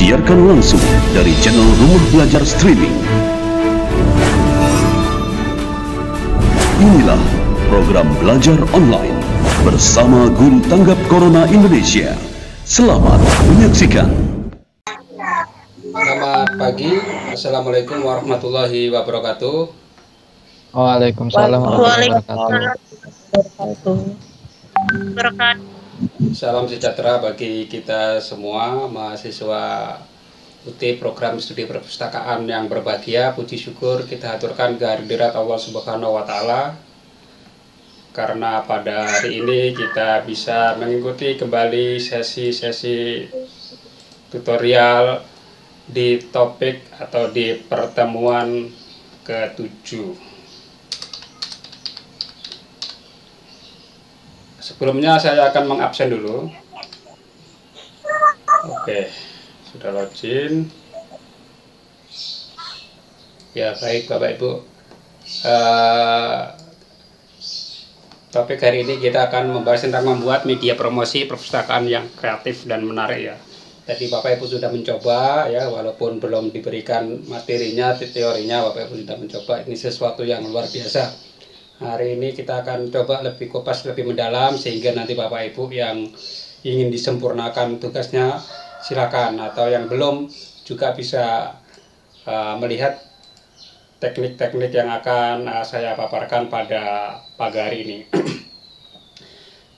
disiarkan langsung dari channel Rumah Belajar Streaming. Inilah program belajar online bersama Guru Tanggap Corona Indonesia. Selamat menyaksikan. Selamat pagi, Assalamualaikum warahmatullahi wabarakatuh. Waalaikumsalam warahmatullahi wabarakatuh. Salam sejahtera bagi kita semua mahasiswa UT program studi perpustakaan yang berbahagia. Puji syukur kita haturkan kehadirat Allah Subhanahu wa Ta'ala, karena pada hari ini kita bisa mengikuti kembali sesi-sesi tutorial di topik atau di pertemuan ke-7. Sebelumnya saya akan mengabsen dulu. Oke, sudah login. Ya baik Bapak Ibu. Topik hari ini kita akan membahas tentang membuat media promosi perpustakaan yang kreatif dan menarik ya. Tadi Bapak Ibu sudah mencoba ya, walaupun belum diberikan materinya, teorinya, Bapak Ibu sudah mencoba. Ini sesuatu yang luar biasa. Hari ini kita akan coba lebih kupas, lebih mendalam, sehingga nanti Bapak Ibu yang ingin disempurnakan tugasnya silakan, atau yang belum juga bisa melihat teknik-teknik yang akan saya paparkan pada pagi hari ini.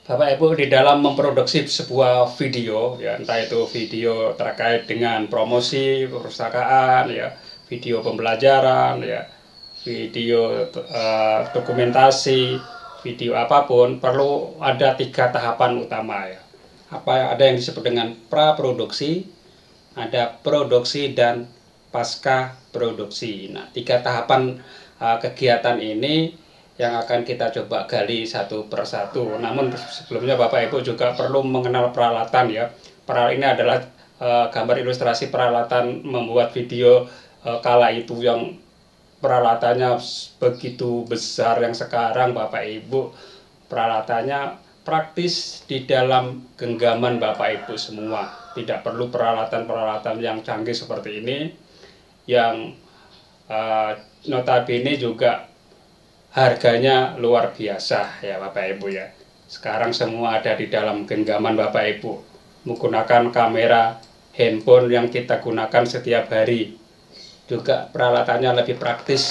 Bapak Ibu, di dalam memproduksi sebuah video ya, entah itu video terkait dengan promosi perpustakaan ya, video pembelajaran ya, video dokumentasi, video apapun, perlu ada 3 tahapan utama ya. Ada yang disebut dengan praproduksi, ada produksi, dan pasca produksi. Nah, 3 tahapan kegiatan ini yang akan kita coba gali satu persatu. Namun sebelumnya Bapak Ibu juga perlu mengenal peralatan ya. Peralatan ini adalah gambar ilustrasi peralatan membuat video kala itu, yang peralatannya begitu besar, yang sekarang Bapak Ibu peralatannya praktis di dalam genggaman Bapak Ibu semua. Tidak perlu peralatan-peralatan yang canggih seperti ini, yang notabene juga harganya luar biasa ya Bapak Ibu ya. Sekarang semua ada di dalam genggaman Bapak Ibu, menggunakan kamera handphone yang kita gunakan setiap hari. Juga peralatannya lebih praktis.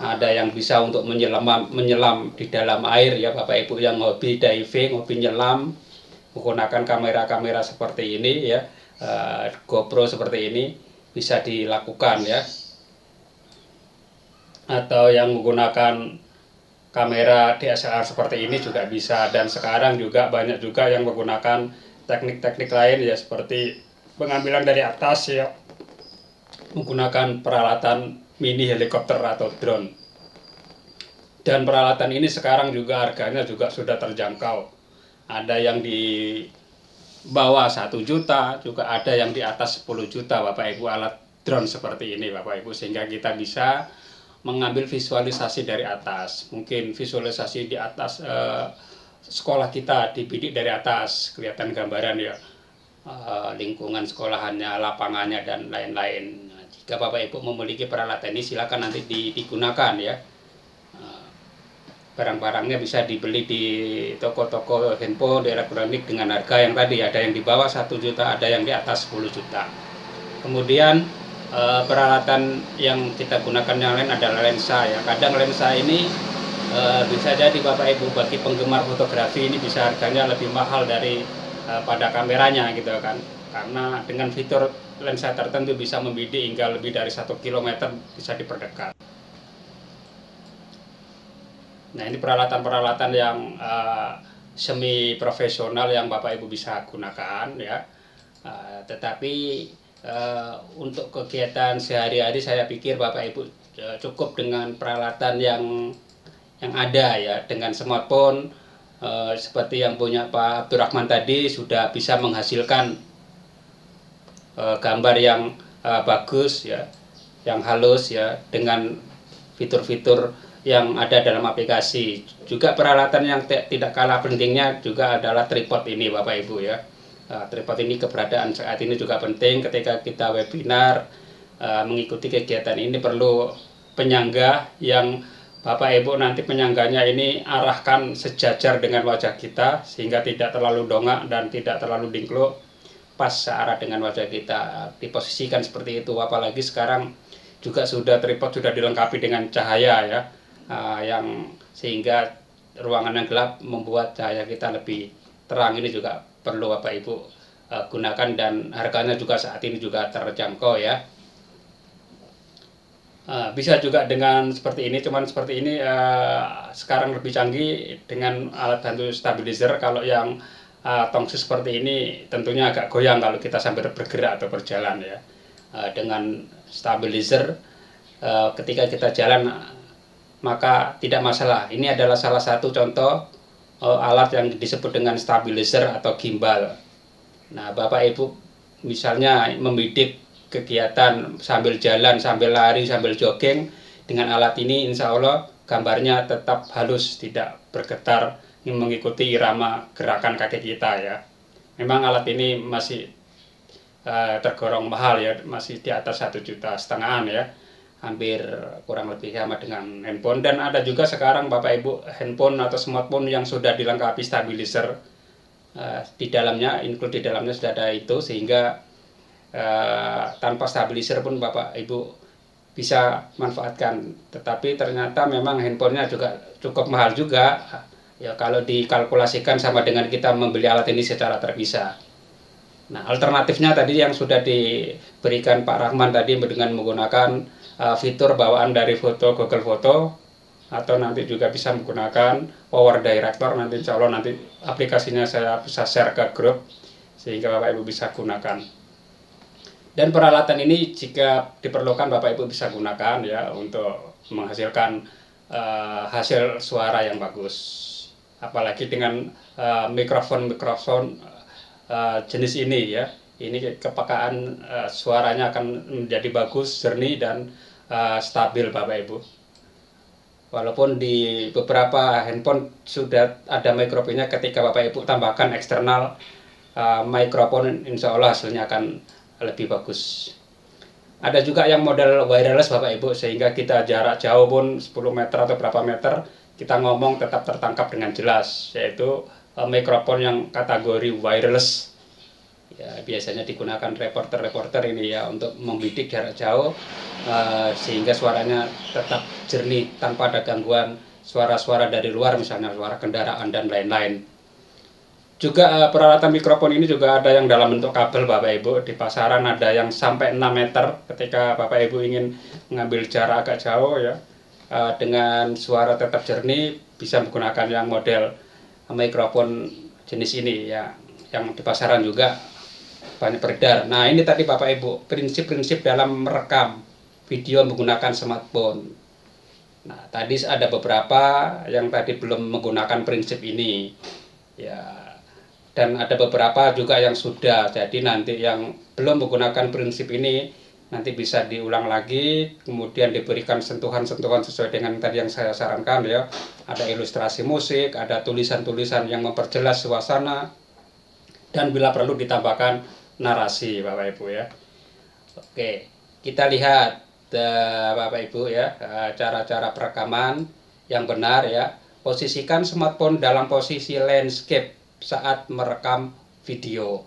Ada yang bisa untuk menyelam di dalam air ya Bapak Ibu, yang hobi diving, hobi nyelam, menggunakan kamera-kamera seperti ini ya, GoPro seperti ini bisa dilakukan ya. Atau yang menggunakan kamera DSLR seperti ini juga bisa. Dan sekarang juga banyak juga yang menggunakan teknik-teknik lain ya, seperti pengambilan dari atas ya, menggunakan peralatan mini helikopter atau drone. Dan peralatan ini sekarang juga harganya juga sudah terjangkau. Ada yang di bawah 1 juta, juga ada yang di atas 10 juta Bapak Ibu alat drone seperti ini Bapak Ibu, sehingga kita bisa mengambil visualisasi dari atas. Mungkin visualisasi di atas sekolah kita, dibidik dari atas, kelihatan gambaran ya, lingkungan sekolahannya, lapangannya, dan lain-lain. Nah, jika Bapak Ibu memiliki peralatan ini, silakan nanti digunakan ya. Barang-barangnya bisa dibeli di toko-toko handphone, di elektronik dengan harga yang tadi, ada yang di bawah 1 juta, ada yang di atas 10 juta. Kemudian peralatan yang kita gunakan yang lain adalah lensa ya. Kadang lensa ini bisa jadi Bapak Ibu bagi penggemar fotografi ini bisa harganya lebih mahal dari pada kameranya gitu kan, karena dengan fitur lensa tertentu bisa membidik hingga lebih dari 1 km bisa diperdekat. Nah, ini peralatan-peralatan yang semi profesional yang Bapak Ibu bisa gunakan ya. Tetapi untuk kegiatan sehari-hari saya pikir Bapak Ibu cukup dengan peralatan yang ada ya, dengan smartphone seperti yang punya Pak Abdurrahman tadi, sudah bisa menghasilkan gambar yang bagus ya, yang halus ya, dengan fitur-fitur yang ada dalam aplikasi. Juga peralatan yang tidak kalah pentingnya juga adalah tripod ini Bapak Ibu ya. Tripod ini keberadaan saat ini juga penting ketika kita webinar, mengikuti kegiatan ini perlu penyangga yang Bapak Ibu nanti penyangganya ini arahkan sejajar dengan wajah kita sehingga tidak terlalu dongak dan tidak terlalu dingkluk, pas searah dengan wajah kita, diposisikan seperti itu. Apalagi sekarang juga tripod sudah dilengkapi dengan cahaya ya, yang sehingga ruangan yang gelap membuat cahaya kita lebih terang. Ini juga perlu Bapak Ibu gunakan dan harganya juga saat ini juga terjangkau ya. Bisa juga dengan seperti ini, cuman seperti ini sekarang lebih canggih dengan alat bantu stabilizer. Kalau yang tongsis seperti ini tentunya agak goyang kalau kita sambil bergerak atau berjalan ya. Dengan stabilizer ketika kita jalan maka tidak masalah. Ini adalah salah satu contoh alat yang disebut dengan stabilizer atau gimbal. Nah, Bapak Ibu misalnya membidik kegiatan sambil jalan, sambil lari, sambil jogging dengan alat ini, insya Allah gambarnya tetap halus, tidak bergetar, mengikuti irama gerakan kaki kita ya. Memang alat ini masih tergolong mahal ya, masih di atas 1,5 juta ya, hampir kurang lebih sama dengan handphone. Dan ada juga sekarang Bapak Ibu handphone atau smartphone yang sudah dilengkapi stabilizer di dalamnya, include di dalamnya sudah ada itu, sehingga tanpa stabilizer pun Bapak Ibu bisa manfaatkan. Tetapi ternyata memang handphonenya juga cukup mahal juga ya kalau dikalkulasikan sama dengan kita membeli alat ini secara terpisah. Nah, alternatifnya tadi yang sudah diberikan Pak Rahman tadi dengan menggunakan fitur bawaan dari Google Foto, atau nanti juga bisa menggunakan Power Director. Nanti insya Allah nanti aplikasinya saya bisa share ke grup sehingga Bapak Ibu bisa gunakan. Dan peralatan ini jika diperlukan Bapak Ibu bisa gunakan ya untuk menghasilkan hasil suara yang bagus. Apalagi dengan mikrofon jenis ini ya. Ini kepekaan suaranya akan menjadi bagus, jernih dan stabil Bapak Ibu. Walaupun di beberapa handphone sudah ada mikrofonnya, ketika Bapak Ibu tambahkan eksternal mikrofon, insya Allah hasilnya akan lebih bagus. Ada juga yang model wireless Bapak Ibu, sehingga kita jarak jauh pun 10 meter atau berapa meter kita ngomong tetap tertangkap dengan jelas, yaitu mikrofon yang kategori wireless ya. Biasanya digunakan reporter ini ya untuk membidik jarak jauh, sehingga suaranya tetap jernih tanpa ada gangguan suara-suara dari luar, misalnya suara kendaraan dan lain-lain. Juga peralatan mikrofon ini juga ada yang dalam bentuk kabel Bapak Ibu. Di pasaran ada yang sampai 6 meter ketika Bapak Ibu ingin mengambil jarak agak jauh ya, dengan suara tetap jernih, bisa menggunakan yang model mikrofon jenis ini ya, yang di pasaran juga banyak beredar. Nah, ini tadi Bapak Ibu prinsip-prinsip dalam merekam video menggunakan smartphone. Nah, tadi ada beberapa yang tadi belum menggunakan prinsip ini ya, dan ada beberapa juga yang sudah. Jadi nanti yang belum menggunakan prinsip ini nanti bisa diulang lagi, kemudian diberikan sentuhan-sentuhan sesuai dengan tadi yang saya sarankan ya. Ada ilustrasi musik, ada tulisan-tulisan yang memperjelas suasana, dan bila perlu ditambahkan narasi Bapak Ibu ya. Oke, kita lihat Bapak Ibu ya, cara-cara perekaman yang benar ya. Posisikan smartphone dalam posisi landscape saat merekam video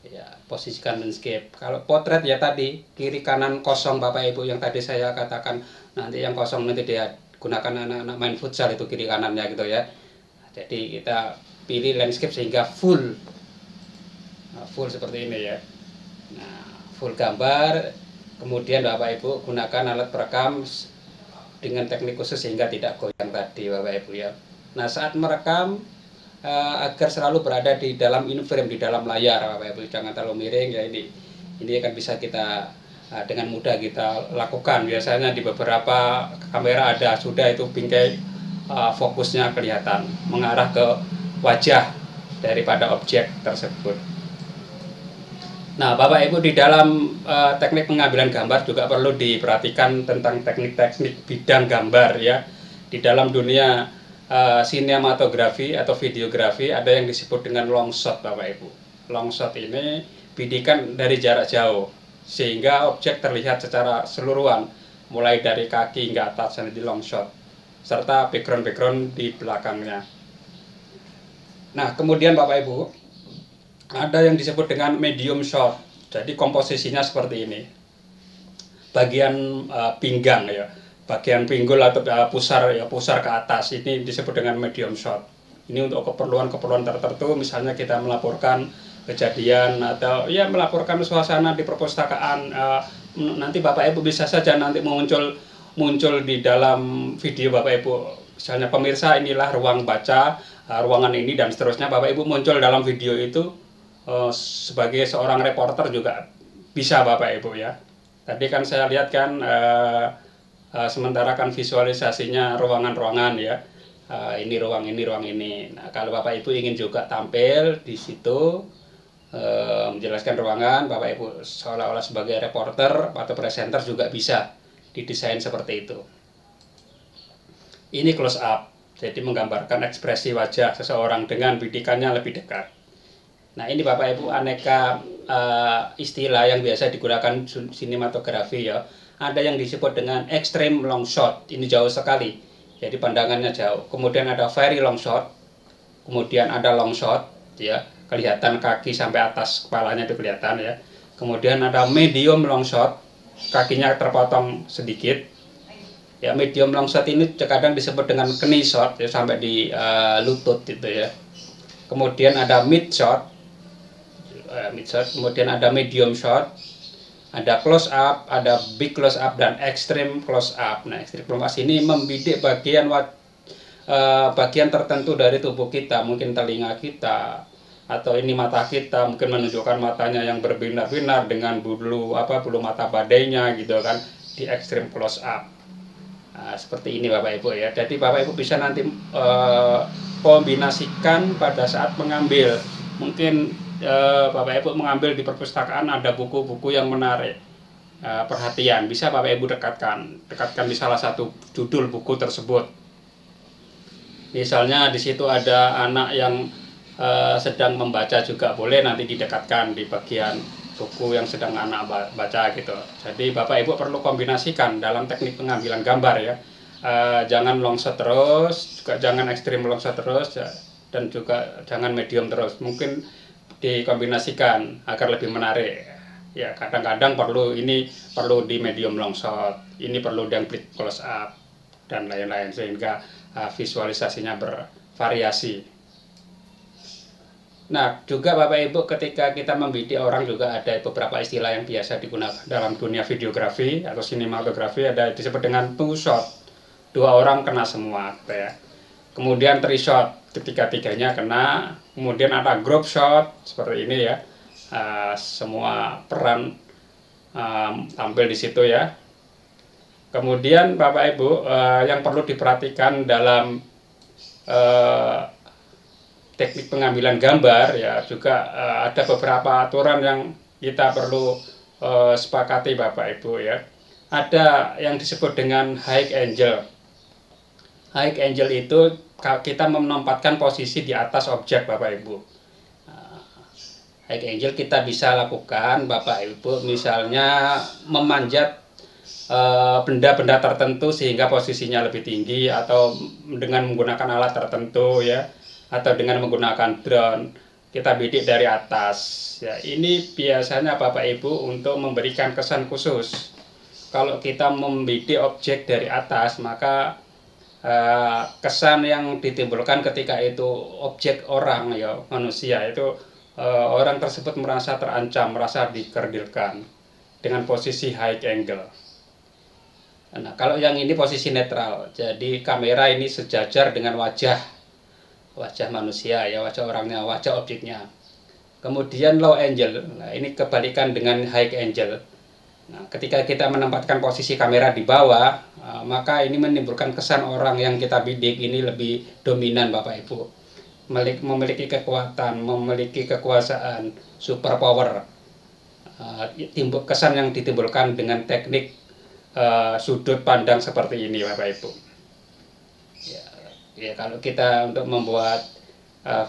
ya, posisikan landscape. Kalau potret ya tadi kiri kanan kosong Bapak Ibu, yang tadi saya katakan nanti yang kosong nanti dia gunakan anak-anak main futsal itu kiri kanannya gitu ya. Jadi kita pilih landscape sehingga full seperti ini ya. Nah, full gambar, kemudian Bapak Ibu gunakan alat perekam dengan teknik khusus sehingga tidak goyang tadi Bapak Ibu ya. Nah, saat merekam agar selalu berada di dalam in frame, di dalam layar Bapak Ibu, jangan terlalu miring ya. Ini akan bisa kita dengan mudah kita lakukan. Biasanya di beberapa kamera ada sudah itu bingkai fokusnya kelihatan mengarah ke wajah daripada objek tersebut. Nah, Bapak Ibu di dalam teknik pengambilan gambar juga perlu diperhatikan tentang teknik-teknik bidang gambar ya. Di dalam dunia sinematografi atau videografi ada yang disebut dengan long shot Bapak Ibu. long shot ini bidikan dari jarak jauh sehingga objek terlihat secara keseluruhan mulai dari kaki hingga atas di long shot serta background di belakangnya. Nah, kemudian Bapak Ibu, ada yang disebut dengan medium shot. Jadi komposisinya seperti ini. Bagian pinggang ya, bagian pinggul atau pusar ke atas ini disebut dengan medium shot. Ini untuk keperluan tertentu, misalnya kita melaporkan kejadian atau ya melaporkan suasana di perpustakaan. Nanti Bapak Ibu bisa saja nanti muncul di dalam video Bapak Ibu, misalnya pemirsa inilah ruang baca, ruangan ini dan seterusnya. Bapak Ibu muncul dalam video itu sebagai seorang reporter juga bisa Bapak Ibu ya. Tadi kan saya lihat kan sementara kan visualisasinya ruangan-ruangan ya. Ini ruang ini. Nah, kalau Bapak Ibu ingin juga tampil di situ menjelaskan ruangan, Bapak Ibu seolah-olah sebagai reporter atau presenter juga bisa didesain seperti itu. Ini close up, jadi menggambarkan ekspresi wajah seseorang dengan bidikannya lebih dekat. Nah, ini Bapak Ibu aneka istilah yang biasa digunakan sinematografi ya. Ada yang disebut dengan extreme long shot, ini jauh sekali, jadi pandangannya jauh. Kemudian ada very long shot, kemudian ada long shot, ya kelihatan kaki sampai atas kepalanya itu kelihatan ya. Kemudian ada medium long shot, kakinya terpotong sedikit. Ya, medium long shot ini kadang disebut dengan knee shot ya, sampai di lutut gitu ya. Kemudian ada mid shot, kemudian ada medium shot, ada close up, ada big close up dan extreme close up. Nah, extreme close up ini membidik bagian tertentu dari tubuh kita, mungkin telinga kita atau ini mata kita, mungkin menunjukkan matanya yang berbinar-binar dengan bulu mata badainya gitu kan, di extreme close up. Nah, seperti ini Bapak Ibu ya. Jadi Bapak Ibu bisa nanti kombinasikan pada saat mengambil. Mungkin Bapak Ibu mengambil di perpustakaan ada buku-buku yang menarik perhatian, bisa Bapak Ibu dekatkan di salah satu judul buku tersebut. Misalnya di situ ada anak yang sedang membaca juga, boleh nanti didekatkan di bagian buku yang sedang anak baca gitu. Jadi Bapak Ibu perlu kombinasikan dalam teknik pengambilan gambar ya. Jangan long shot terus, juga jangan ekstrim long shot terus ya, dan juga jangan medium terus. Mungkin dikombinasikan agar lebih menarik. Ya, kadang-kadang perlu di medium long shot, ini perlu yang big close up dan lain-lain sehingga visualisasinya bervariasi. Nah, juga Bapak Ibu ketika kita membidik orang juga ada beberapa istilah yang biasa digunakan dalam dunia videografi atau sinematografi, ada disebut dengan two shot, dua orang kena semua gitu ya. Kemudian three shot, ketiga-tiganya kena. Kemudian ada group shot seperti ini ya, semua peran tampil di situ ya. Kemudian Bapak Ibu yang perlu diperhatikan dalam teknik pengambilan gambar ya, juga ada beberapa aturan yang kita perlu sepakati Bapak Ibu ya. Ada yang disebut dengan high angle. High angle itu kita menempatkan posisi di atas objek Bapak Ibu. High angle kita bisa lakukan Bapak Ibu, misalnya memanjat benda-benda tertentu sehingga posisinya lebih tinggi, atau dengan menggunakan alat tertentu ya, atau dengan menggunakan drone kita bidik dari atas ya. Ini biasanya Bapak Ibu untuk memberikan kesan khusus. Kalau kita membidik objek dari atas, maka kesan yang ditimbulkan ketika itu objek orang ya, manusia itu orang tersebut merasa terancam, merasa dikerdilkan dengan posisi high angle. Nah, kalau yang ini posisi netral, jadi kamera ini sejajar dengan wajah manusia ya, wajah orangnya, wajah objeknya. Kemudian low angle, nah ini kebalikan dengan high angle. Nah, ketika kita menempatkan posisi kamera di bawah, maka ini menimbulkan kesan orang yang kita bidik ini lebih dominan Bapak Ibu, memiliki kekuatan, memiliki kekuasaan, super power. Kesan yang ditimbulkan dengan teknik sudut pandang seperti ini Bapak Ibu. Ya, kalau kita untuk membuat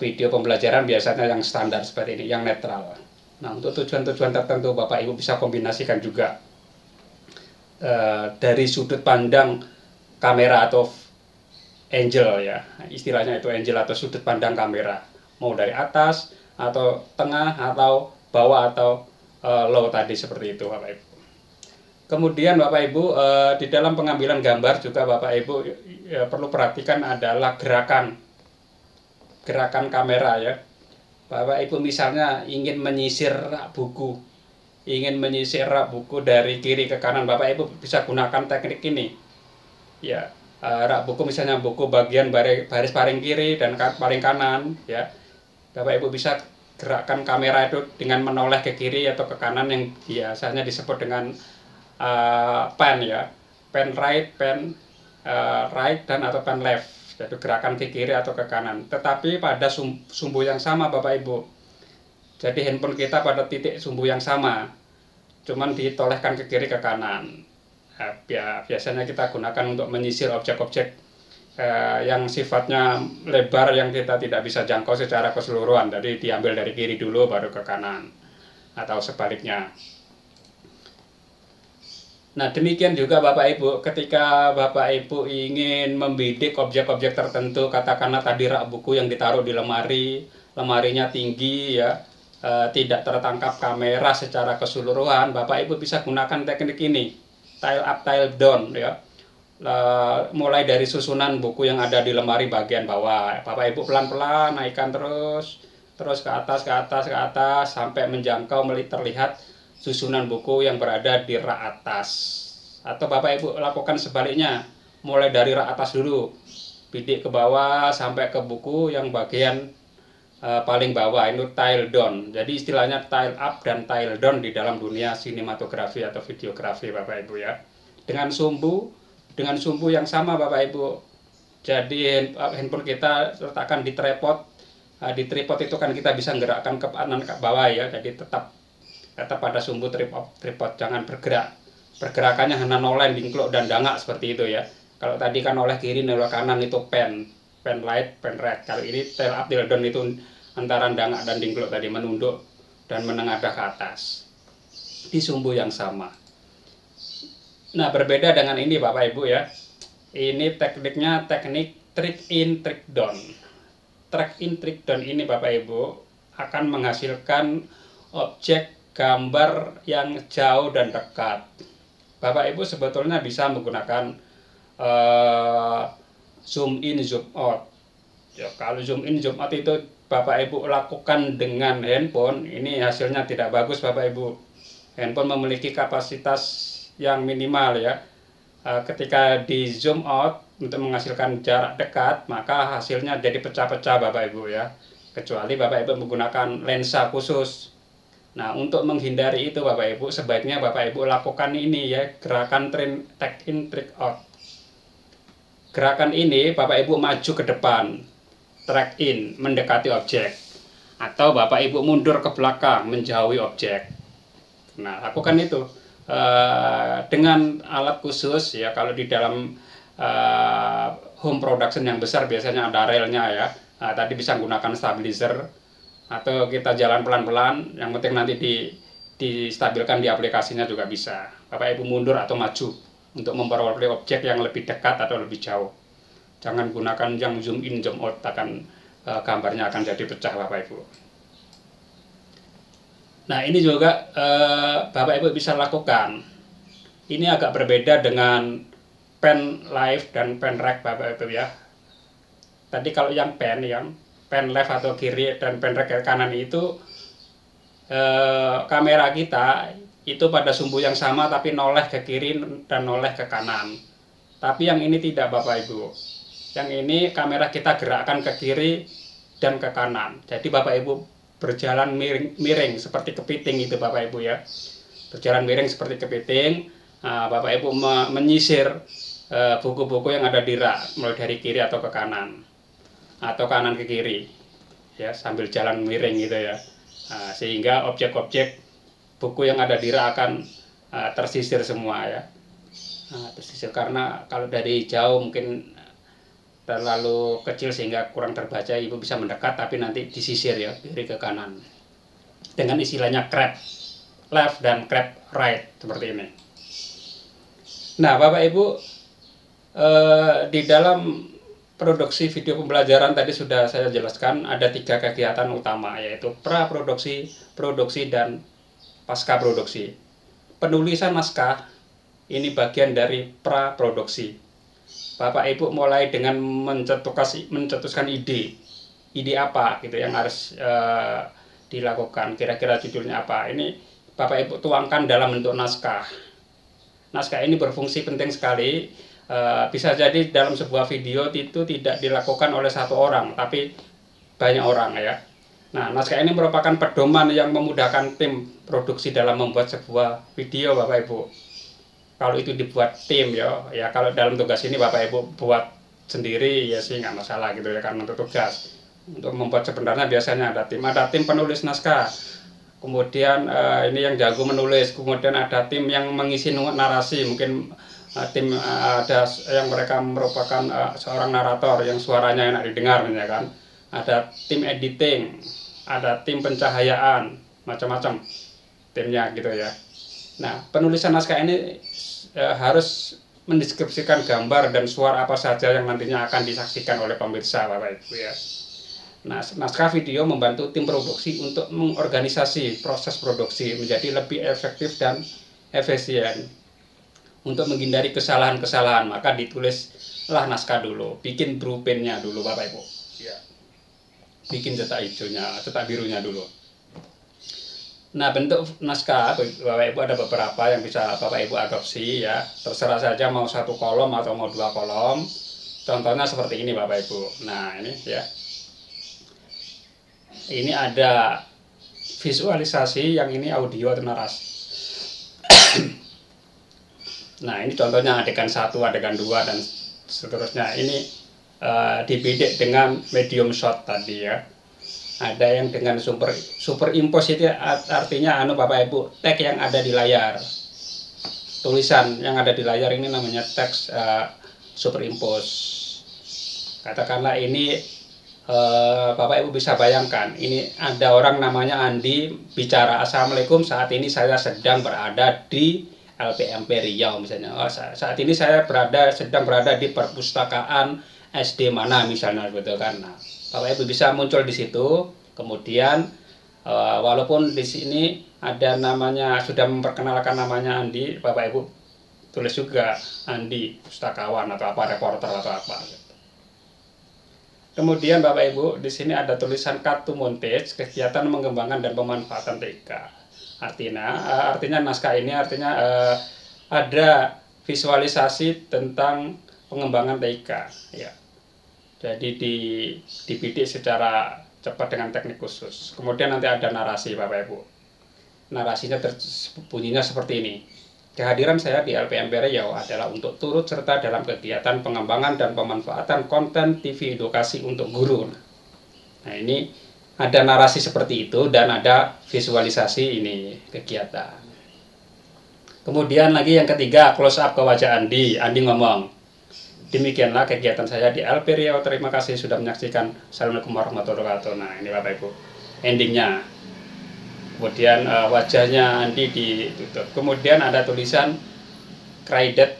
video pembelajaran biasanya yang standar seperti ini, yang netral. Nah, untuk tujuan-tujuan tertentu Bapak Ibu bisa kombinasikan juga dari sudut pandang kamera atau angle ya, istilahnya itu angle atau sudut pandang kamera, mau dari atas atau tengah atau bawah atau low tadi, seperti itu Bapak Ibu. Kemudian Bapak Ibu di dalam pengambilan gambar juga Bapak Ibu perlu perhatikan adalah gerakan kamera ya. Bapak Ibu misalnya ingin menyisir rak buku, dari kiri ke kanan, Bapak Ibu bisa gunakan teknik ini. Ya, rak buku misalnya buku bagian baris paling kiri dan paling kanan ya. Bapak Ibu bisa gerakkan kamera itu dengan menoleh ke kiri atau ke kanan yang biasanya disebut dengan pan ya. Pan right, pan right dan atau pan left. Jadi gerakan ke kiri atau ke kanan, tetapi pada sumbu yang sama Bapak Ibu. Jadi handphone kita pada titik sumbu yang sama, cuman ditolehkan ke kiri ke kanan. Nah, biasanya kita gunakan untuk menyisir objek-objek yang sifatnya lebar yang kita tidak bisa jangkau secara keseluruhan. Jadi diambil dari kiri dulu baru ke kanan atau sebaliknya. Nah, demikian juga Bapak Ibu, ketika Bapak Ibu ingin membidik objek-objek tertentu, katakanlah tadi rak buku yang ditaruh di lemarinya tinggi ya, tidak tertangkap kamera secara keseluruhan, Bapak Ibu bisa gunakan teknik ini, tile up, tile down ya. Mulai dari susunan buku yang ada di lemari bagian bawah, Bapak Ibu pelan-pelan naikkan terus ke atas sampai menjangkau terlihat susunan buku yang berada di rak atas. Atau Bapak Ibu lakukan sebaliknya, mulai dari rak atas dulu, bidik ke bawah sampai ke buku yang bagian paling bawah, itu tile down. Jadi istilahnya tile up dan tile down di dalam dunia sinematografi atau videografi Bapak Ibu ya. Dengan sumbu yang sama Bapak Ibu. Jadi handphone kita letakkan di tripod. Di tripod itu kan kita bisa gerakkan ke kanan ke bawah ya. Jadi tetap pada sumbu tripod, jangan bergerak. Pergerakannya hanya noleh, dingkluk dan dangak seperti itu ya. Kalau tadi kan noleh kiri, noleh kanan itu pen light, pen right. Kalau ini tail up, tail down itu antara dangak dan dingkluk tadi, menunduk dan menengadah ke atas. Di sumbu yang sama. Nah, berbeda dengan ini Bapak Ibu ya. Ini tekniknya teknik trick in, trick down. Trick in, trick down ini Bapak Ibu akan menghasilkan objek gambar yang jauh dan dekat. Bapak Ibu sebetulnya bisa menggunakan zoom in, zoom out. Ya, kalau zoom in, zoom out itu Bapak Ibu lakukan dengan handphone, ini hasilnya tidak bagus Bapak Ibu. Handphone memiliki kapasitas yang minimal ya. Ketika di zoom out untuk menghasilkan jarak dekat, maka hasilnya jadi pecah-pecah Bapak Ibu ya. Kecuali Bapak Ibu menggunakan lensa khusus. Nah, untuk menghindari itu Bapak Ibu, sebaiknya Bapak Ibu lakukan ini ya, gerakan track in, track out. Gerakan ini Bapak Ibu maju ke depan, track in, mendekati objek. Atau Bapak Ibu mundur ke belakang, menjauhi objek. Nah, lakukan itu dengan alat khusus ya. Kalau di dalam home production yang besar biasanya ada relnya ya. Nah, tadi bisa menggunakan stabilizer. Atau kita jalan pelan-pelan, yang penting nanti distabilkan di aplikasinya juga bisa. Bapak Ibu mundur atau maju untuk memperoleh objek yang lebih dekat atau lebih jauh. Jangan gunakan yang zoom in, zoom out, gambarnya akan jadi pecah Bapak Ibu. Nah, ini juga Bapak Ibu bisa lakukan. Ini agak berbeda dengan pen live dan pen right Bapak Ibu ya. Tadi kalau yang pen left atau kiri dan pen right kanan itu kamera kita itu pada sumbu yang sama tapi noleh ke kiri dan noleh ke kanan. Tapi yang ini tidak Bapak Ibu. Yang ini kamera kita gerakkan ke kiri dan ke kanan. Jadi Bapak Ibu berjalan miring seperti kepiting itu Bapak Ibu ya. Berjalan miring seperti kepiting. Nah, Bapak Ibu menyisir buku-buku yang ada di rak mulai dari kiri atau ke kanan. Atau kanan ke kiri ya, sambil jalan miring gitu ya. Nah, sehingga objek-objek buku yang ada di rak akan tersisir semua ya. Nah, tersisir karena kalau dari jauh mungkin terlalu kecil sehingga kurang terbaca, Ibu bisa mendekat tapi nanti disisir ya, kiri ke kanan. Dengan istilahnya crab left dan crab right seperti ini. Nah, Bapak Ibu, di dalam produksi video pembelajaran tadi sudah saya jelaskan ada 3 kegiatan utama, yaitu praproduksi, produksi, dan pasca produksi. Penulisan naskah ini bagian dari praproduksi. Bapak Ibu mulai dengan mencetuskan ide apa gitu yang harus dilakukan, kira-kira judulnya apa. Ini Bapak Ibu tuangkan dalam bentuk naskah. Naskah ini berfungsi penting sekali. Bisa jadi dalam sebuah video itu tidak dilakukan oleh 1 orang, tapi banyak orang ya. Nah, naskah ini merupakan pedoman yang memudahkan tim produksi dalam membuat sebuah video, Bapak Ibu. Kalau itu dibuat tim ya kalau dalam tugas ini Bapak Ibu buat sendiri ya sih nggak masalah gitu ya, karena untuk tugas. Untuk membuat sebenarnya biasanya ada tim penulis naskah. Kemudian ini yang jago menulis, kemudian ada tim yang mengisi narasi, mungkin tim ada yang mereka merupakan seorang narator yang suaranya enak didengar ya kan. Ada tim editing, ada tim pencahayaan, macam-macam timnya gitu ya. Nah, penulisan naskah ini harus mendeskripsikan gambar dan suara apa saja yang nantinya akan disaksikan oleh pemirsa, Bapak Ibu ya. Nah, naskah video membantu tim produksi untuk mengorganisasi proses produksi menjadi lebih efektif dan efisien. Untuk menghindari kesalahan-kesalahan, maka ditulislah naskah dulu, bikin blueprint-nya dulu, Bapak Ibu. Ya. Bikin cetak hijaunya, cetak birunya dulu. Nah, bentuk naskah Bapak Ibu ada beberapa yang bisa Bapak Ibu adopsi ya. Terserah saja mau 1 kolom atau mau 2 kolom. Contohnya seperti ini, Bapak Ibu. Nah, ini ya. Ini ada visualisasi, yang ini audio atau narasi. Nah, ini contohnya adegan 1, adegan 2, dan seterusnya. Ini dibidik dengan medium shot tadi ya. Ada yang dengan superimpose, itu artinya Bapak Ibu, teks yang ada di layar. Tulisan yang ada di layar ini namanya teks superimpose. Katakanlah ini Bapak Ibu bisa bayangkan, ini ada orang namanya Andi bicara, "Assalamualaikum, saat ini saya sedang berada di LPMP Riau," misalnya. Saat ini saya sedang berada di perpustakaan SD mana misalnya, betul kan. Nah, Bapak Ibu bisa muncul di situ. Kemudian walaupun di sini ada namanya, sudah memperkenalkan namanya Andi, Bapak Ibu tulis juga Andi pustakawan atau apa, reporter atau apa. Kemudian Bapak Ibu di sini ada tulisan cut to montage, kegiatan mengembangkan dan pemanfaatan TK. Artinya naskah ini artinya ada visualisasi tentang pengembangan TK ya. Jadi dibidik secara cepat dengan teknik khusus. Kemudian nanti ada narasi, Bapak Ibu. Narasinya bunyinya seperti ini. Kehadiran saya di LPMP Riau adalah untuk turut serta dalam kegiatan pengembangan dan pemanfaatan konten TV edukasi untuk guru. Nah, ini ada narasi seperti itu dan ada visualisasi ini kegiatan. Kemudian lagi yang ketiga, close up ke wajah Andi. Andi ngomong, "Demikianlah kegiatan saya di LP Riau. Terima kasih sudah menyaksikan. Assalamualaikum warahmatullahi wabarakatuh." Nah, ini Bapak Ibu endingnya. Kemudian wajahnya Andi ditutup. Kemudian ada tulisan credit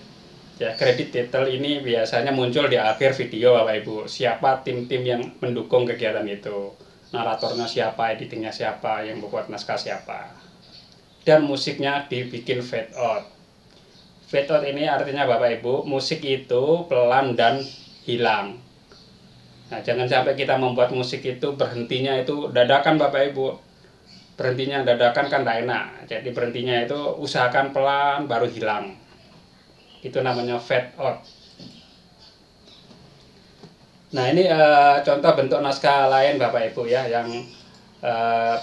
ya, kredit title ini biasanya muncul di akhir video, Bapak Ibu. Siapa tim-tim yang mendukung kegiatan itu, naratornya siapa, editingnya siapa, yang membuat naskah siapa. Dan musiknya dibikin fade out. Fade out ini artinya Bapak Ibu, musik itu pelan dan hilang. Nah, jangan sampai kita membuat musik itu berhentinya itu dadakan, Bapak Ibu. Berhentinya dadakan kan tidak enak. Jadi berhentinya itu usahakan pelan baru hilang. Itu namanya fade out. Nah, ini contoh bentuk naskah lain Bapak Ibu ya, yang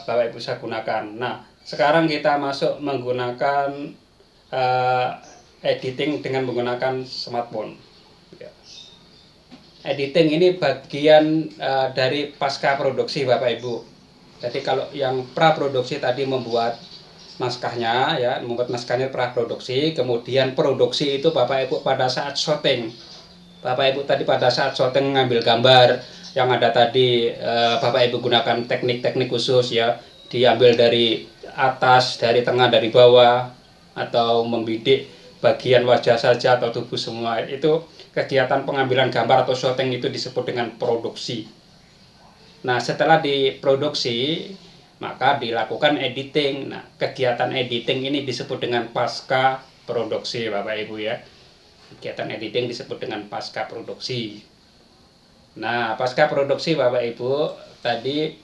Bapak Ibu bisa gunakan. Nah, sekarang kita masuk menggunakan editing dengan menggunakan smartphone. Editing ini bagian dari pasca produksi Bapak Ibu. Jadi kalau yang praproduksi tadi membuat naskahnya ya, membuat naskahnya praproduksi, kemudian produksi itu Bapak Ibu pada saat syuting. Bapak Ibu tadi pada saat syuting ngambil gambar yang ada tadi, Bapak Ibu gunakan teknik-teknik khusus ya, diambil dari atas, dari tengah, dari bawah, atau membidik bagian wajah saja atau tubuh semua. Itu kegiatan pengambilan gambar atau syuting itu disebut dengan produksi. Nah, setelah diproduksi maka dilakukan editing. Nah, kegiatan editing ini disebut dengan pasca produksi, Bapak Ibu ya. Kegiatan editing disebut dengan pasca produksi. Nah, pasca produksi Bapak Ibu tadi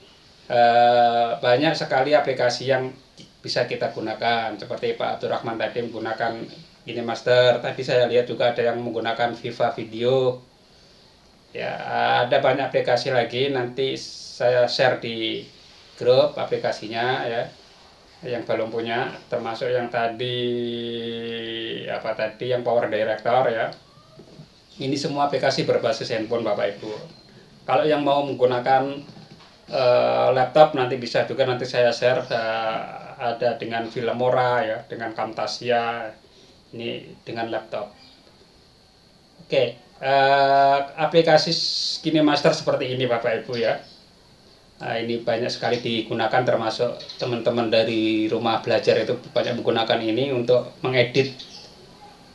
banyak sekali aplikasi yang bisa kita gunakan. Seperti Pak Abdurrahman tadi menggunakan KineMaster. Tadi saya lihat juga ada yang menggunakan Viva Video. Ya, ada banyak aplikasi lagi. Nanti saya share di grup aplikasinya ya, yang belum punya, termasuk yang tadi yang Power Director ya. Ini semua aplikasi berbasis handphone Bapak Ibu. Kalau yang mau menggunakan laptop nanti bisa juga, nanti saya share, ada dengan Filmora ya, dengan Camtasia, ini dengan laptop. Oke, aplikasi KineMaster seperti ini Bapak Ibu ya. Nah, ini banyak sekali digunakan, termasuk teman-teman dari rumah belajar itu banyak menggunakan ini untuk mengedit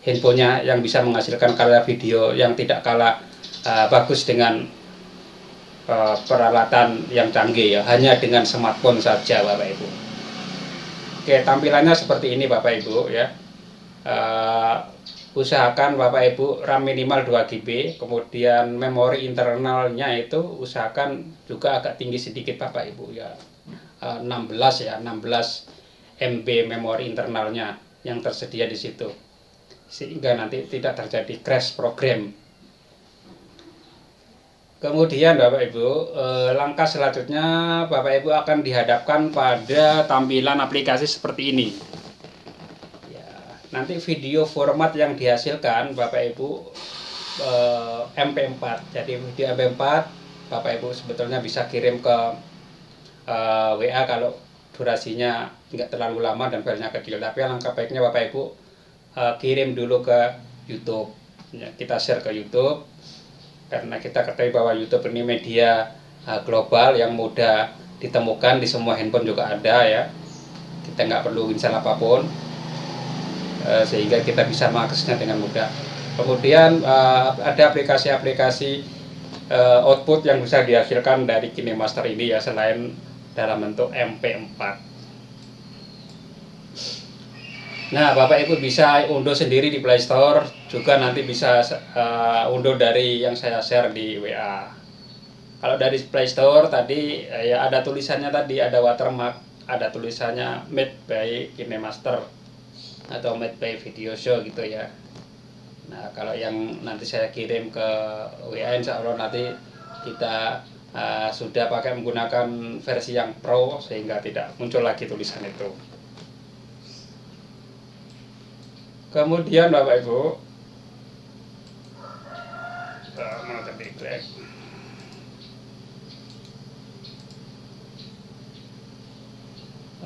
handphonenya, yang bisa menghasilkan karya video yang tidak kalah bagus dengan peralatan yang canggih ya, hanya dengan smartphone saja Bapak Ibu. Oke, tampilannya seperti ini Bapak Ibu ya. Usahakan Bapak Ibu RAM minimal 2 GB, kemudian memori internalnya itu usahakan juga agak tinggi sedikit Bapak Ibu ya, 16 MB memori internalnya yang tersedia di situ, sehingga nanti tidak terjadi crash program. Kemudian Bapak Ibu, langkah selanjutnya Bapak Ibu akan dihadapkan pada tampilan aplikasi seperti ini. Nanti video format yang dihasilkan Bapak Ibu MP4. Jadi video MP4 Bapak Ibu sebetulnya bisa kirim ke WA kalau durasinya nggak terlalu lama dan filenya kecil. Tapi langkah baiknya Bapak Ibu kirim dulu ke YouTube. Ya, kita share ke YouTube karena kita ketahui bahwa YouTube ini media global yang mudah ditemukan, di semua handphone juga ada ya. Kita nggak perlu install apapun. Sehingga kita bisa mengaksesnya dengan mudah. Kemudian ada aplikasi-aplikasi output yang bisa dihasilkan dari KineMaster ini ya, selain dalam bentuk MP4. Nah, Bapak Ibu bisa unduh sendiri di Play Store, juga nanti bisa unduh dari yang saya share di WA. Kalau dari Play Store tadi ya ada tulisannya tadi, ada watermark, ada tulisannya Made by KineMaster atau Made by Video Show gitu ya. Nah, kalau yang nanti saya kirim ke WA, insya Allah nanti kita sudah pakai menggunakan versi yang Pro, sehingga tidak muncul lagi tulisan itu. Kemudian Bapak Ibu,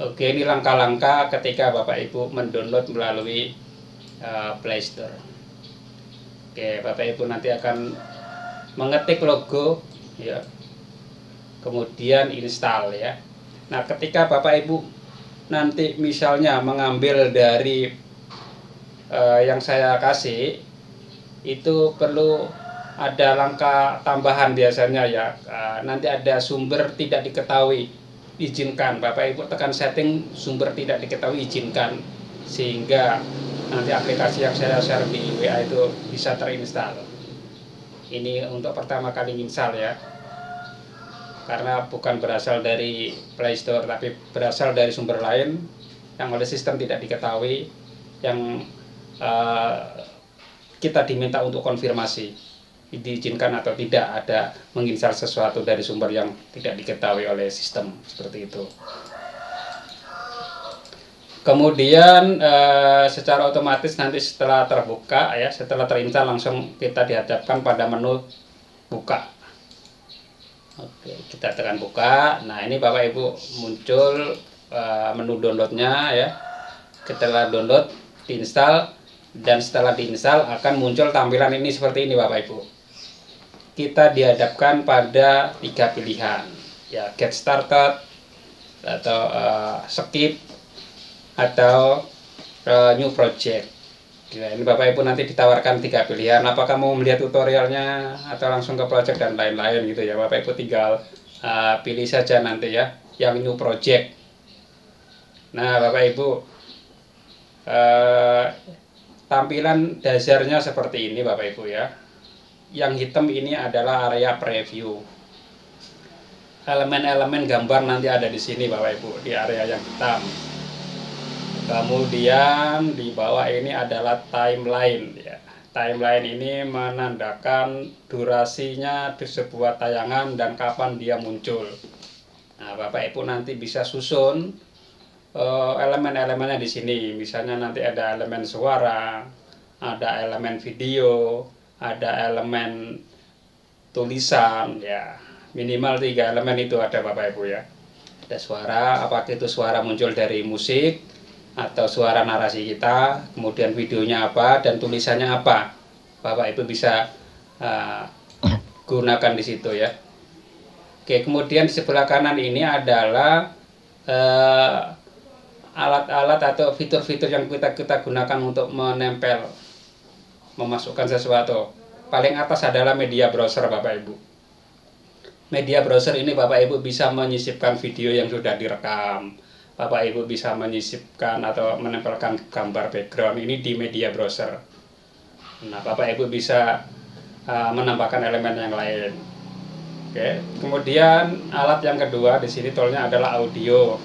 oke, ini langkah-langkah ketika Bapak Ibu mendownload melalui Play Store. Oke, Bapak Ibu nanti akan mengetik logo ya, kemudian install ya. Nah, ketika Bapak Ibu nanti misalnya mengambil dari yang saya kasih, itu perlu ada langkah tambahan biasanya ya. Nanti ada sumber tidak diketahui, izinkan. Bapak Ibu tekan setting sumber tidak diketahui, izinkan, sehingga nanti aplikasi yang saya share di WA itu bisa terinstall. Ini untuk pertama kali install ya, karena bukan berasal dari Play Store, tapi berasal dari sumber lain yang oleh sistem tidak diketahui, yang kita diminta untuk konfirmasi diizinkan atau tidak ada menginstal sesuatu dari sumber yang tidak diketahui oleh sistem, seperti itu. Kemudian secara otomatis nanti setelah terbuka ya, setelah terinstall langsung kita dihadapkan pada menu buka. Oke, kita tekan buka. Nah, ini Bapak Ibu muncul menu downloadnya ya. Setelah download, diinstal, Dan setelah diinstal akan muncul tampilan ini seperti ini Bapak Ibu. Kita dihadapkan pada 3 pilihan, ya, get started atau skip atau new project. Ya, ini Bapak Ibu nanti ditawarkan 3 pilihan, apakah mau melihat tutorialnya atau langsung ke project dan lain-lain gitu ya. Bapak Ibu tinggal pilih saja nanti ya yang new project. Nah Bapak Ibu, tampilan dasarnya seperti ini Bapak Ibu ya. Yang hitam ini adalah area preview. Elemen-elemen gambar nanti ada di sini Bapak Ibu, di area yang hitam. Kemudian di bawah ini adalah timeline ya. Timeline ini menandakan durasinya di sebuah tayangan dan kapan dia muncul. Nah, Bapak Ibu nanti bisa susun elemen-elemennya di sini. Misalnya nanti ada elemen suara, ada elemen video, ada elemen tulisan ya. Minimal 3 elemen itu ada Bapak Ibu ya. Ada suara, apakah itu suara muncul dari musik atau suara narasi kita, kemudian videonya apa dan tulisannya apa. Bapak Ibu bisa gunakan di situ ya. Oke, kemudian di sebelah kanan ini adalah alat-alat atau fitur-fitur yang kita gunakan untuk menempel, memasukkan sesuatu. Paling atas adalah media browser Bapak Ibu. Media browser ini Bapak Ibu bisa menyisipkan video yang sudah direkam. Bapak Ibu bisa menyisipkan atau menempelkan gambar background ini di media browser. Nah, Bapak Ibu bisa menambahkan elemen yang lain. Oke, kemudian alat yang kedua di sini toolnya adalah audio.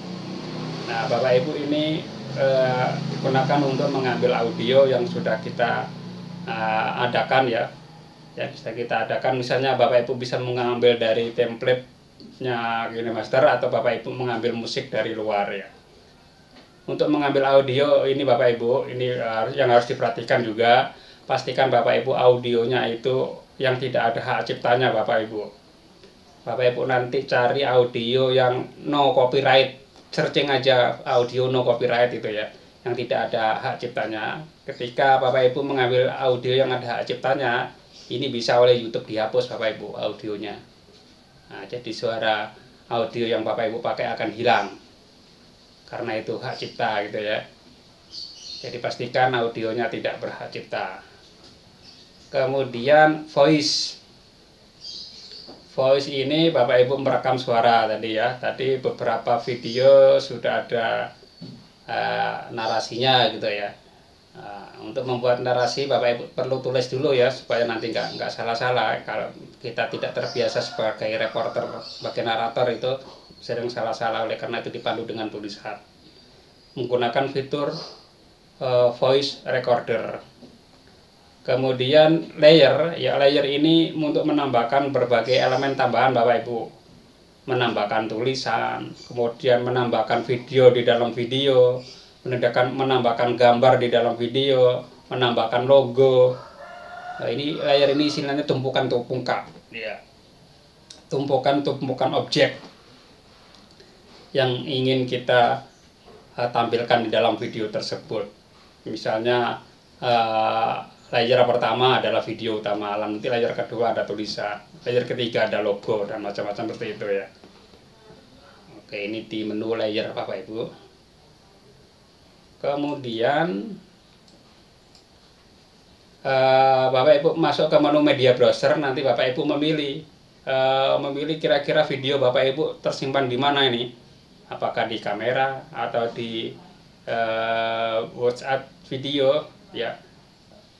Nah, Bapak Ibu ini digunakan untuk mengambil audio yang sudah kita adakan ya. Ya, bisa kita adakan, misalnya Bapak Ibu bisa mengambil dari template-nya KineMaster atau Bapak Ibu mengambil musik dari luar ya. Untuk mengambil audio ini Bapak Ibu, ini yang harus diperhatikan juga, pastikan Bapak Ibu audionya itu yang tidak ada hak ciptanya Bapak Ibu. Bapak Ibu nanti cari audio yang no copyright, searching aja audio no copyright itu ya, yang tidak ada hak ciptanya. Ketika Bapak Ibu mengambil audio yang ada hak ciptanya, ini bisa oleh YouTube dihapus Bapak Ibu audionya. Nah, jadi suara audio yang Bapak Ibu pakai akan hilang karena itu hak cipta gitu ya. Jadi pastikan audionya tidak berhak cipta. Kemudian voice. Voice ini Bapak Ibu merekam suara tadi ya. Tadi beberapa video sudah ada narasinya gitu ya. Untuk membuat narasi Bapak Ibu perlu tulis dulu ya supaya nanti nggak salah-salah. Kalau kita tidak terbiasa sebagai reporter, sebagai narator itu sering salah-salah, oleh karena itu dipandu dengan tulisan. Menggunakan fitur voice recorder. Kemudian layer, ya layer ini untuk menambahkan berbagai elemen tambahan Bapak Ibu. Menambahkan tulisan, kemudian menambahkan video di dalam video, menambahkan gambar di dalam video, menambahkan logo. Nah, ini layer ini istilahnya tumpukan-tumpukan, ya. Tumpukan-tumpukan objek yang ingin kita tampilkan di dalam video tersebut. Misalnya layer pertama adalah video utama, nanti layer kedua ada tulisan, layer ketiga ada logo dan macam-macam seperti itu ya. Oke, ini di menu layer Bapak Ibu. Kemudian Bapak Ibu masuk ke menu media browser, nanti Bapak Ibu memilih kira-kira video Bapak Ibu tersimpan di mana ini, apakah di kamera atau di WhatsApp video ya,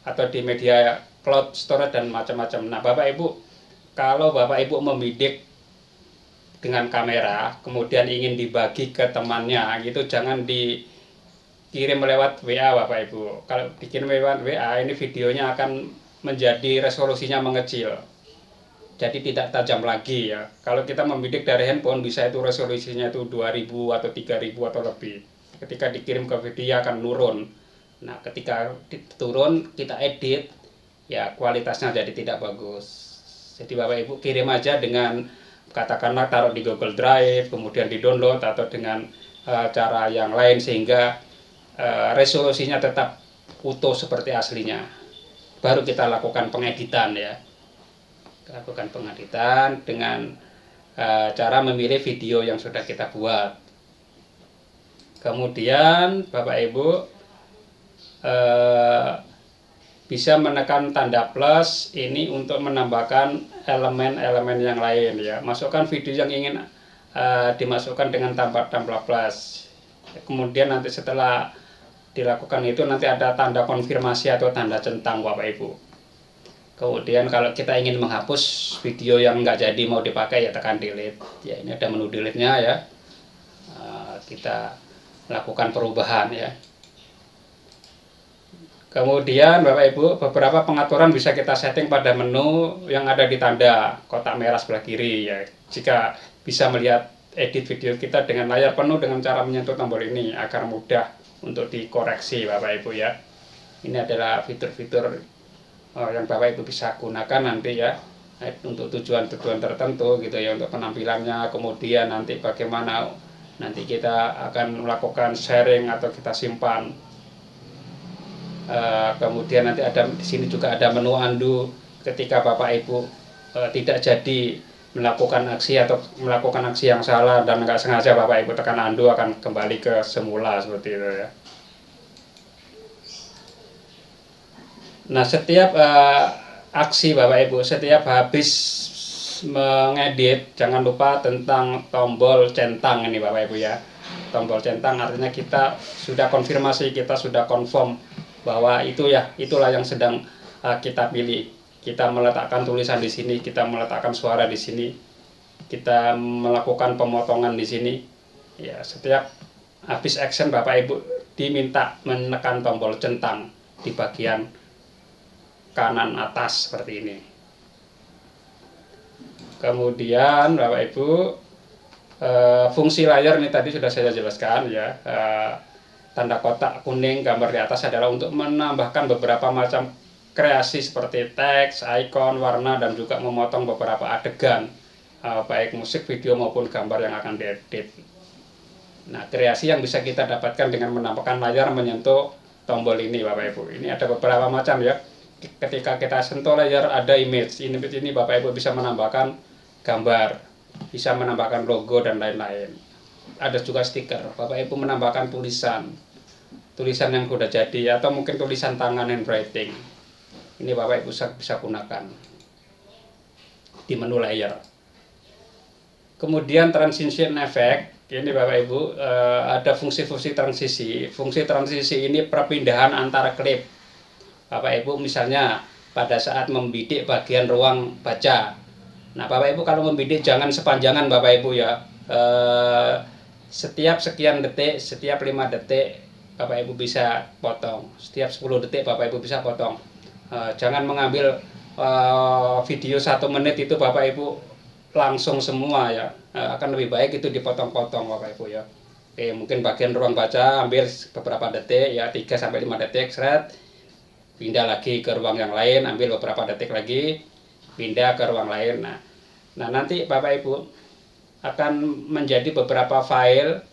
atau di media cloud storage dan macam-macam. Nah Bapak Ibu, kalau Bapak Ibu membidik dengan kamera kemudian ingin dibagi ke temannya gitu, jangan dikirim lewat WA Bapak Ibu. Kalau dikirim lewat WA, ini videonya akan menjadi resolusinya mengecil, jadi tidak tajam lagi ya. Kalau kita membidik dari handphone bisa itu resolusinya itu 2000 atau 3000 atau lebih. Ketika dikirim ke video akan nurun. Nah, ketika turun kita edit, ya kualitasnya jadi tidak bagus. Jadi Bapak Ibu kirim aja dengan katakanlah taruh di Google Drive, kemudian di-download atau dengan cara yang lain sehingga resolusinya tetap utuh seperti aslinya. Baru kita lakukan pengeditan ya. Lakukan pengeditan dengan cara memilih video yang sudah kita buat. Kemudian Bapak Ibu bisa menekan tanda plus ini untuk menambahkan elemen-elemen yang lain ya. Masukkan video yang ingin dimasukkan dengan tanda plus. Kemudian nanti setelah dilakukan itu nanti ada tanda konfirmasi atau tanda centang Bapak Ibu. Kemudian kalau kita ingin menghapus video yang nggak jadi mau dipakai ya tekan delete. Ya ini ada menu delete-nya ya. Kita lakukan perubahan ya. Kemudian Bapak Ibu, beberapa pengaturan bisa kita setting pada menu yang ada di tanda kotak merah sebelah kiri ya. Jika bisa melihat edit video kita dengan layar penuh dengan cara menyentuh tombol ini agar mudah untuk dikoreksi Bapak Ibu ya. Ini adalah fitur-fitur yang Bapak Ibu bisa gunakan nanti ya untuk tujuan-tujuan tertentu gitu ya, untuk penampilannya. Kemudian nanti bagaimana nanti kita akan melakukan sharing atau kita simpan. Kemudian nanti ada di sini juga ada menu undo ketika Bapak Ibu tidak jadi melakukan aksi atau melakukan aksi yang salah dan nggak sengaja Bapak Ibu tekan undo akan kembali ke semula seperti itu ya. Nah setiap aksi Bapak Ibu, setiap habis mengedit jangan lupa tentang tombol centang ini Bapak Ibu ya. Tombol centang artinya kita sudah konfirmasi, kita sudah confirm bahwa itulah yang sedang kita pilih. Kita meletakkan tulisan di sini, kita meletakkan suara di sini, kita melakukan pemotongan di sini. Ya, setiap habis action Bapak Ibu diminta menekan tombol centang di bagian kanan atas seperti ini. Kemudian Bapak Ibu fungsi layar ini tadi sudah saya jelaskan ya. Tanda kotak kuning gambar di atas adalah untuk menambahkan beberapa macam kreasi seperti teks, icon, warna, dan juga memotong beberapa adegan baik musik, video maupun gambar yang akan diedit. Nah, kreasi yang bisa kita dapatkan dengan menampakkan layar menyentuh tombol ini Bapak Ibu. Ini ada beberapa macam ya. Ketika kita sentuh layar ada image. Image ini Bapak Ibu bisa menambahkan gambar, bisa menambahkan logo dan lain-lain. Ada juga stiker. Bapak Ibu menambahkan tulisan yang sudah jadi atau mungkin tulisan tangan handwriting. Ini Bapak Ibu bisa gunakan di menu layer. Kemudian transition effect, ini Bapak Ibu ada fungsi-fungsi transisi. Fungsi transisi ini perpindahan antara klip. Bapak Ibu misalnya pada saat membidik bagian ruang baca. Nah Bapak Ibu kalau membidik jangan sepanjangan Bapak Ibu ya. Setiap sekian detik, setiap 5 detik Bapak Ibu bisa potong. Setiap 10 detik Bapak Ibu bisa potong. Jangan mengambil video 1 menit itu Bapak Ibu langsung semua ya. Akan lebih baik itu dipotong-potong Bapak Ibu ya. Oke, mungkin bagian ruang baca ambil beberapa detik ya, 3-5 detik seret. Pindah lagi ke ruang yang lain, ambil beberapa detik lagi, pindah ke ruang lain. Nah nanti Bapak Ibu akan menjadi beberapa file.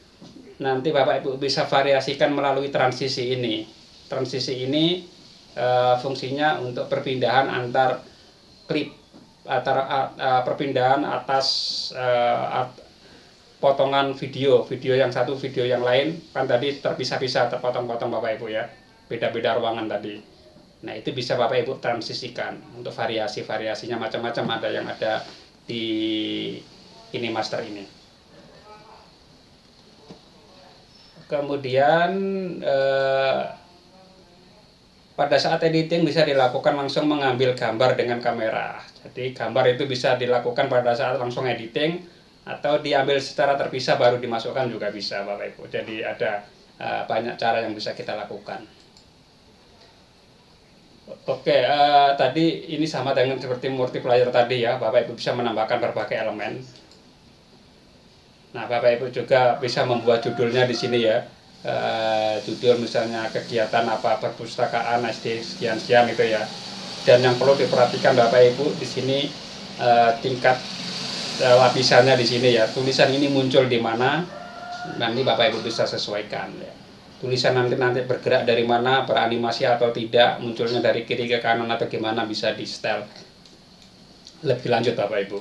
Nanti Bapak Ibu bisa variasikan melalui transisi ini. Transisi ini fungsinya untuk perpindahan antar klip, perpindahan atas potongan video yang satu, video yang lain. Kan tadi terpisah-pisah, terpotong-potong Bapak Ibu ya. Beda-beda ruangan tadi. Nah itu bisa Bapak Ibu transisikan untuk variasinya macam-macam, ada yang ada di ini master ini. Kemudian pada saat editing bisa dilakukan langsung mengambil gambar dengan kamera. Jadi gambar itu bisa dilakukan pada saat langsung editing atau diambil secara terpisah baru dimasukkan juga bisa Bapak Ibu. Jadi ada banyak cara yang bisa kita lakukan. Oke, tadi ini sama dengan seperti multiplayer tadi ya, Bapak Ibu bisa menambahkan berbagai elemen. Nah, Bapak Ibu juga bisa membuat judulnya di sini ya. Judul misalnya kegiatan apa perpustakaan SD sekian-sekian itu ya. Dan yang perlu diperhatikan Bapak Ibu di sini tingkat lapisannya di sini ya. Tulisan ini muncul di mana, nanti Bapak Ibu bisa sesuaikan ya. tulisan nanti bergerak dari mana, beranimasi atau tidak, munculnya dari kiri ke kanan atau gimana, bisa di setel lebih lanjut Bapak Ibu.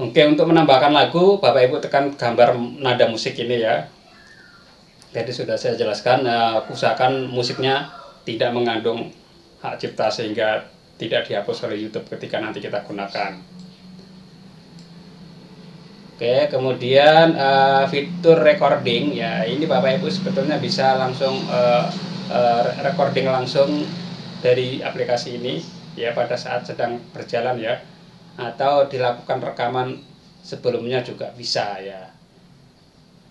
Oke, untuk menambahkan lagu, Bapak Ibu tekan gambar nada musik ini ya. Jadi sudah saya jelaskan, usahakan musiknya tidak mengandung hak cipta sehingga tidak dihapus oleh YouTube ketika nanti kita gunakan. Oke, kemudian fitur recording ya, ini Bapak Ibu sebetulnya bisa langsung recording langsung dari aplikasi ini ya pada saat sedang berjalan ya, atau dilakukan rekaman sebelumnya juga bisa ya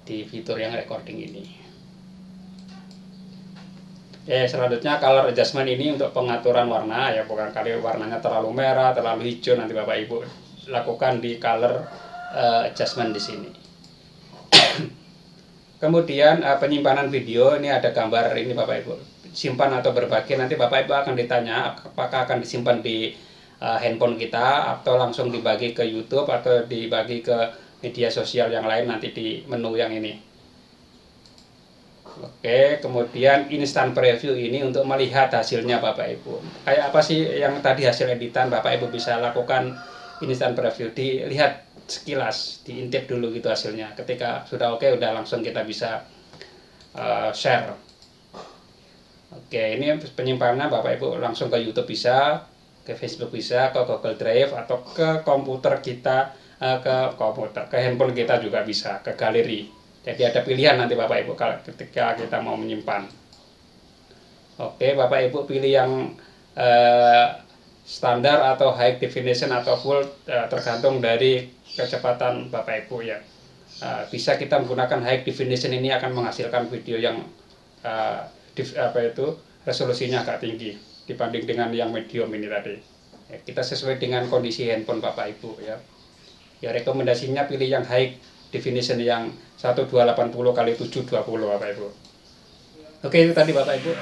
di fitur yang recording ini. Selanjutnya color adjustment ini untuk pengaturan warna ya, bukan kali warnanya terlalu merah, terlalu hijau, nanti Bapak Ibu lakukan di color adjustment di sini. Kemudian penyimpanan video, ini ada gambar ini Bapak Ibu, simpan atau berbagi, nanti Bapak Ibu akan ditanya apakah akan disimpan di handphone kita atau langsung dibagi ke YouTube atau dibagi ke media sosial yang lain nanti di menu yang ini. Oke, kemudian instant preview ini untuk melihat hasilnya Bapak Ibu. Kayak apa sih yang tadi hasil editan, Bapak Ibu bisa lakukan instant preview, dilihat sekilas, diintip dulu gitu hasilnya. Ketika sudah oke, udah langsung kita bisa share. Oke, ini penyimpanannya Bapak Ibu langsung ke YouTube bisa, ke Facebook bisa, ke Google Drive, atau ke komputer kita, ke handphone kita juga bisa, ke galeri. Jadi ada pilihan nanti Bapak Ibu ketika kita mau menyimpan. Oke, Bapak Ibu pilih yang standar atau high definition atau full, tergantung dari kecepatan Bapak Ibu ya. Bisa kita menggunakan high definition, ini akan menghasilkan video yang resolusinya agak tinggi dibanding dengan yang medium ini tadi. Ya, kita sesuai dengan kondisi handphone Bapak Ibu ya. Ya, rekomendasinya pilih yang high definition yang 1280 x 720 Bapak Ibu. Oke, itu tadi Bapak Ibu.